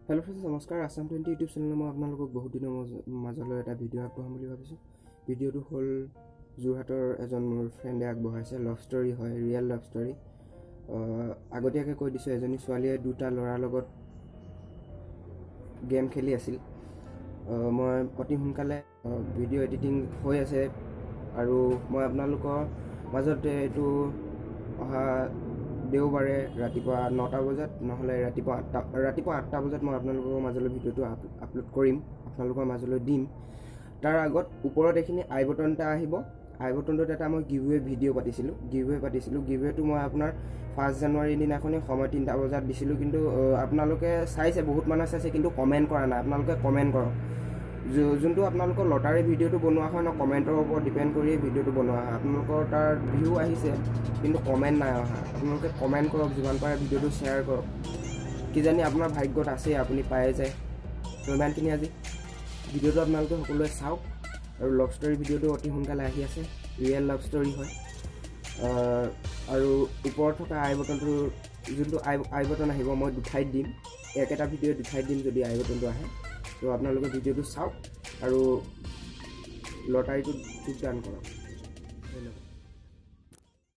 Hello' friends, নমস্কাৰ। Assam 20 YouTube চেনেলত মই আপোনালোকক বহুত দিনৰ মাজলৈ এটা ভিডিঅ' আগবঢ়াম বুলি ভাবিছোঁ। ভিডিঅ'টো হ'ল যোৰহাটৰ এজন মোৰ ফ্ৰেণ্ডে আগবঢ়াইছে। লাভ ষ্টৰী হয়, ৰিয়েল লাভ ষ্টৰী। আগতীয়াকৈ কৈ দিছোঁ, এজনী ছোৱালীয়ে দুটা ল'ৰাৰ লগত গেম খেলি আছিল। মই অতি সোনকালে ভিডিঅ' এডিটিং হৈ আছে আৰু মই আপোনালোকৰ মাজত এইটো অহা দেওবাৰে ৰাতিপুৱা 9টা বজাত নহ'লে ৰাতিপুৱা 8টা বজাত মই আপোনালোকৰ মাজলৈ ভিডিঅ'টো আপলোড কৰিম, আপোনালোকৰ মাজলৈ দিম। তাৰ আগত ওপৰত এইখিনি আই বটন এটা আহিব। আই বটনটোত এটা মই গিভৱে ভিডিঅ' পাতিছিলোঁ। গিভৱেটো মই আপোনাৰ 1 জানুৱাৰীৰ দিনাখনেই সময় 3টা বজাত দিছিলোঁ, কিন্তু আপোনালোকে চাইছে, বহুত মানুহে চাইছে, কিন্তু কমেণ্ট কৰা নাই। আপোনালোকে কমেণ্ট কৰক। যোনটো আপোনালোকৰ লটাৰী ভিডিঅ'টো বনোৱা হয় ন, কমেণ্টৰ ওপৰত ডিপেণ্ড কৰিয়ে ভিডিঅ'টো বনোৱা হয়। আপোনালোকৰ তাৰ ভিউ আহিছে, কিন্তু কমেণ্ট নাই অহা। আপোনালোকে কমেণ্ট কৰক, যিমান পাৰে ভিডিঅ'টো শ্বেয়াৰ কৰক। কিজানি আপোনাৰ ভাগ্যত আছে, আপুনি পায়ে যায়। তো ইমানখিনি আজি ভিডিঅ'টো আপোনালোকে সকলোৱে চাওক। আৰু লাভ ষ্টৰী ভিডিঅ'টো অতি সোনকালে আহি আছে, ৰিয়েল লাভ ষ্টৰী হয়। আৰু ওপৰত থকা আই বটনটো, যোনটো আই বটন আহিব, মই দুঠাইত দিম। একেটা ভিডিঅ' দুঠাইত দিম যদি আই বটনটো আহে। তো আপোনালোকে ভিডিঅ'টো চাওক আৰু লটাৰীটোত যোগদান কৰক। ধন্যবাদ।